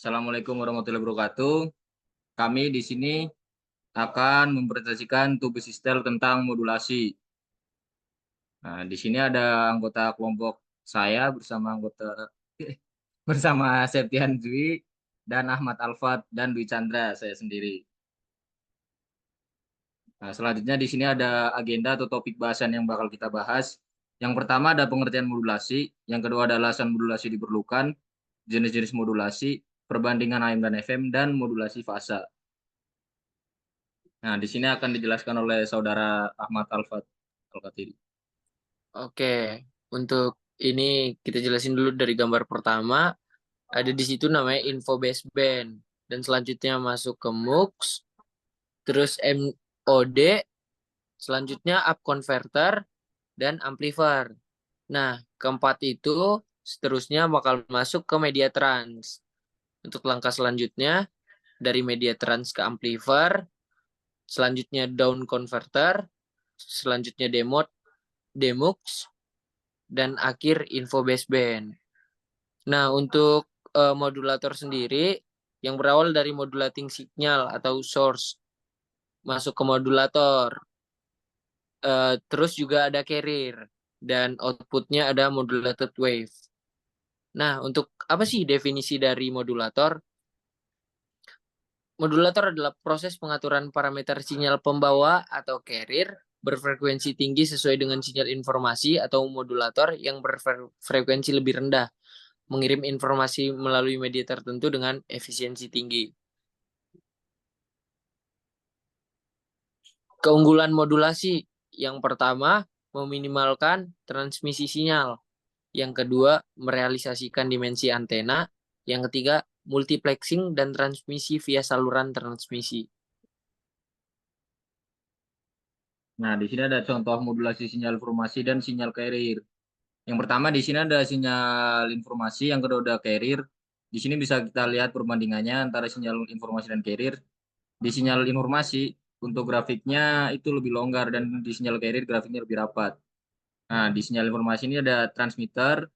Assalamualaikum warahmatullahi wabarakatuh. Kami di sini akan mempresentasikan tugas sistem tentang modulasi. Nah, di sini ada anggota kelompok saya bersama Septian Dwi dan Ahmad Alfat dan Dwi Chandra saya sendiri. Nah, selanjutnya di sini ada agenda atau topik bahasan yang bakal kita bahas. Yang pertama ada pengertian modulasi, yang kedua ada alasan modulasi diperlukan, jenis-jenis modulasi, perbandingan AM dan FM, dan modulasi fasa. Nah, di sini akan dijelaskan oleh saudara Ahmad Al-Khatiri. Oke, untuk ini kita jelasin dulu dari gambar pertama. Ada di situ namanya info baseband. Dan selanjutnya masuk ke MUX, terus MOD, selanjutnya up converter, dan amplifier. Nah, keempat itu seterusnya bakal masuk ke media trans. Untuk langkah selanjutnya, dari media trans ke amplifier, selanjutnya down converter, selanjutnya demux, dan akhir info baseband. Nah, untuk modulator sendiri yang berawal dari modulating signal atau source masuk ke modulator. Terus juga ada carrier dan outputnya ada modulated wave. Nah, untuk apa sih definisi dari modulator? Modulator adalah proses pengaturan parameter sinyal pembawa atau carrier berfrekuensi tinggi sesuai dengan sinyal informasi atau modulator yang berfrekuensi lebih rendah mengirim informasi melalui media tertentu dengan efisiensi tinggi. Keunggulan modulasi yang pertama meminimalkan transmisi sinyal, yang kedua merealisasikan dimensi antena, yang ketiga multiplexing dan transmisi via saluran transmisi. Nah, di sini ada contoh modulasi sinyal informasi dan sinyal carrier. Yang pertama di sini ada sinyal informasi, yang kedua ada carrier. Di sini bisa kita lihat perbandingannya antara sinyal informasi dan carrier. Di sinyal informasi untuk grafiknya itu lebih longgar dan di sinyal carrier grafiknya lebih rapat. Nah, di sinyal informasi ini ada transmitter,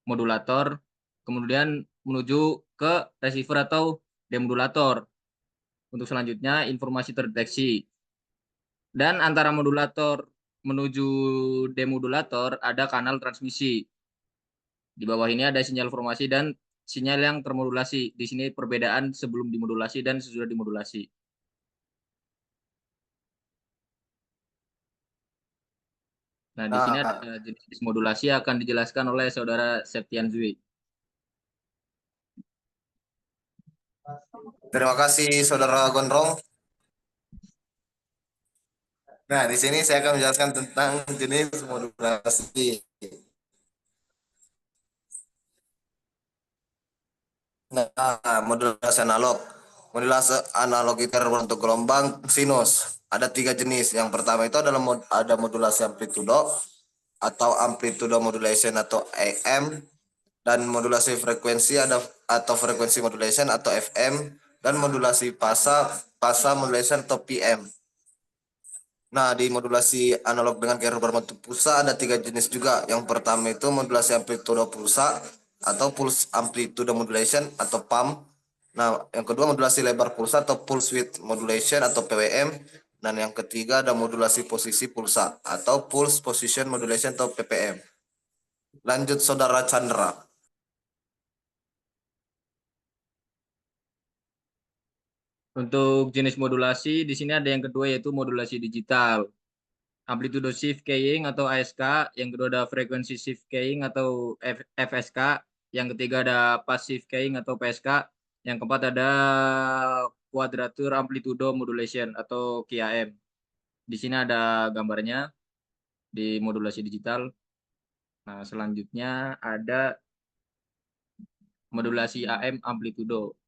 modulator, kemudian menuju ke receiver atau demodulator. Untuk selanjutnya informasi terdeteksi. Dan antara modulator menuju demodulator ada kanal transmisi. Di bawah ini ada sinyal formasi dan sinyal yang termodulasi. Di sini perbedaan sebelum dimodulasi dan sesudah dimodulasi. Nah, di sini ada Nah, jenis modulasi akan dijelaskan oleh saudara Septian Zwi. terima kasih Saudara Gondrong. Nah, di sini saya akan menjelaskan tentang jenis modulasi. Nah, modulasi analog. Modulasi analog itu berbentuk gelombang sinus. Ada tiga jenis. Yang pertama itu adalah ada modulasi amplitudo atau amplitudo modulation atau AM, dan modulasi frekuensi atau frekuensi modulation atau FM, dan modulasi fasa modulation atau PM. Nah, di modulasi analog dengan carrier berbentuk pulsa ada tiga jenis juga. Yang pertama itu modulasi amplitudo pulsa atau pulse amplitude modulation atau PAM. Nah, yang kedua modulasi lebar pulsa atau pulse width modulation atau PWM. Dan yang ketiga ada modulasi posisi pulsa atau pulse position modulation atau PPM. Lanjut Saudara Chandra. Untuk jenis modulasi, di sini ada yang kedua yaitu modulasi digital. Amplitude shift keying atau ASK, yang kedua ada frequency shift keying atau FSK, yang ketiga ada passive keying atau PSK, yang keempat ada quadrature amplitude modulation atau QAM. Di sini ada gambarnya di modulasi digital. Nah, selanjutnya ada modulasi AM amplitudo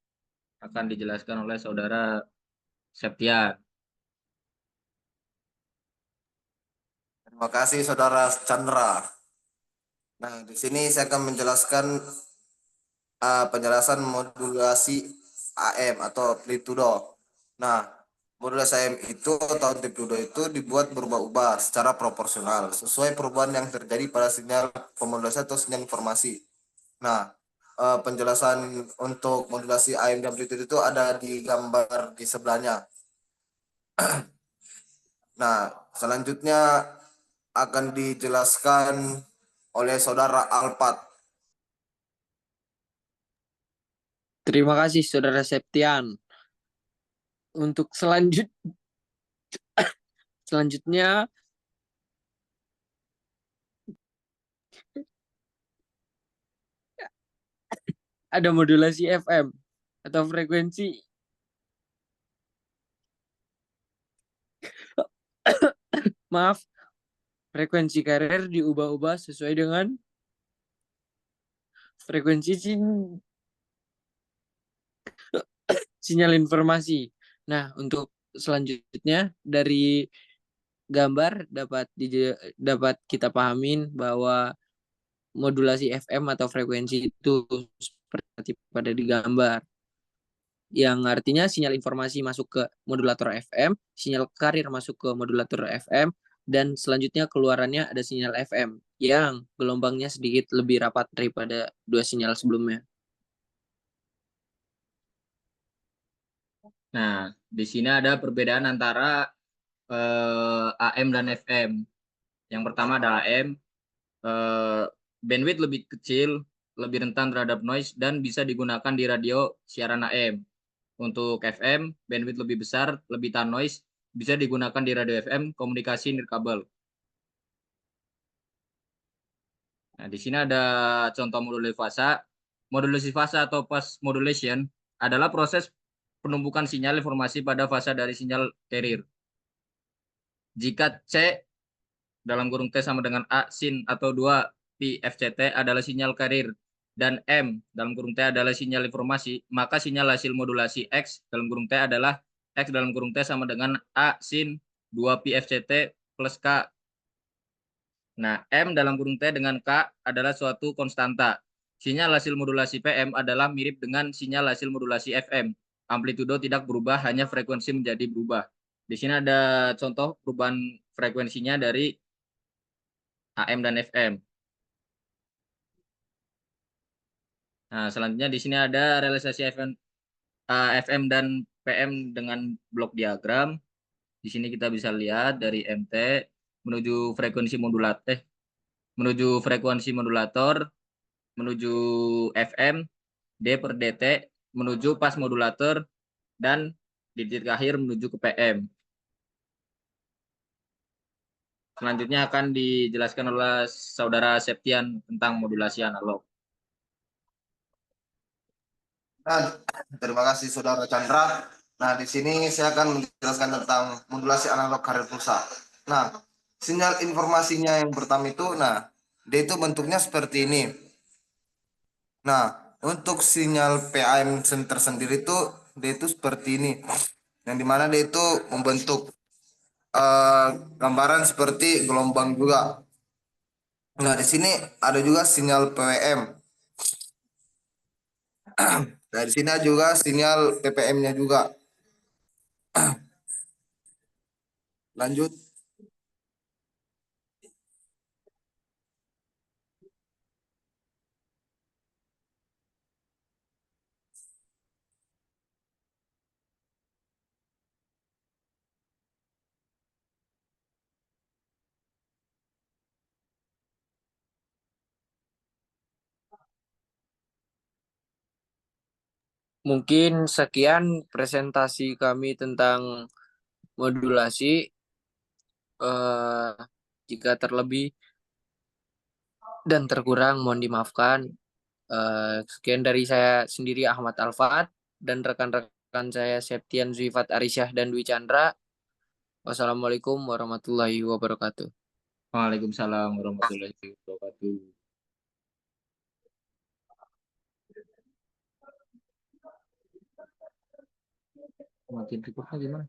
akan dijelaskan oleh saudara Septian. Terima kasih Saudara Chandra. Nah, di sini saya akan menjelaskan penjelasan modulasi AM atau amplitudo. Nah, modulasi AM itu atau amplitudo itu dibuat berubah-ubah secara proporsional sesuai perubahan yang terjadi pada sinyal pemodulasi atau sinyal informasi. Nah, penjelasan untuk modulasi AM dan amplitude itu ada di gambar di sebelahnya. Nah, selanjutnya akan dijelaskan oleh saudara Alpat. Terima kasih Saudara Septian. Untuk selanjutnya ada modulasi FM atau frekuensi. Maaf, frekuensi carrier diubah-ubah sesuai dengan frekuensi sinyal informasi. Nah, untuk selanjutnya dari gambar dapat kita pahamin bahwa modulasi FM atau frekuensi itu seperti pada di gambar, yang artinya sinyal informasi masuk ke modulator FM, sinyal carrier masuk ke modulator FM, dan selanjutnya keluarannya ada sinyal FM yang gelombangnya sedikit lebih rapat daripada dua sinyal sebelumnya. Nah, di sini ada perbedaan antara AM dan FM. Yang pertama adalah AM, bandwidth lebih kecil, lebih rentan terhadap noise, dan bisa digunakan di radio siaran AM. Untuk FM, bandwidth lebih besar, lebih tahan noise, bisa digunakan di radio FM, komunikasi nirkabel. Nah, di sini ada contoh modulasi fasa. Modulasi fasa atau phase modulation adalah proses penumpukan sinyal informasi pada fasa dari sinyal carrier. Jika C dalam kurung T sama dengan A sin atau 2 pi FCT adalah sinyal carrier dan M dalam kurung T adalah sinyal informasi, maka sinyal hasil modulasi X dalam kurung T adalah X dalam kurung T sama dengan A sin 2 pi FCT plus K. Nah, M dalam kurung T dengan K adalah suatu konstanta. Sinyal hasil modulasi PM adalah mirip dengan sinyal hasil modulasi FM. Amplitudo tidak berubah, hanya frekuensi menjadi berubah. Di sini ada contoh perubahan frekuensinya dari AM dan FM. Nah, selanjutnya di sini ada realisasi FM dan PM dengan blok diagram. Di sini kita bisa lihat dari MT menuju frekuensi modulator, menuju FM, D per DT, menuju pas modulator, dan di titik akhir menuju ke PM. Selanjutnya akan dijelaskan oleh Saudara Septian tentang modulasi analog. Nah, terima kasih Saudara Chandra. Nah, di sini saya akan menjelaskan tentang modulasi analog carrier pulsa. Nah, sinyal informasinya yang pertama itu, nah, dia itu bentuknya seperti ini. Nah, untuk sinyal PAM tersendiri itu, dia itu seperti ini. Yang dimana dia itu membentuk gambaran seperti gelombang juga. Nah, di sini ada juga sinyal PWM. Nah, di sini juga sinyal PPM-nya juga. Lanjut. Mungkin sekian presentasi kami tentang modulasi. Jika terlebih dan terkurang mohon dimaafkan. Sekian dari saya sendiri Ahmad Alfat dan rekan-rekan saya Septian Zuifat Arisyah dan Dwi Chandra. Wassalamualaikum warahmatullahi wabarakatuh. Waalaikumsalam warahmatullahi wabarakatuh. Makin ribetnya gimana?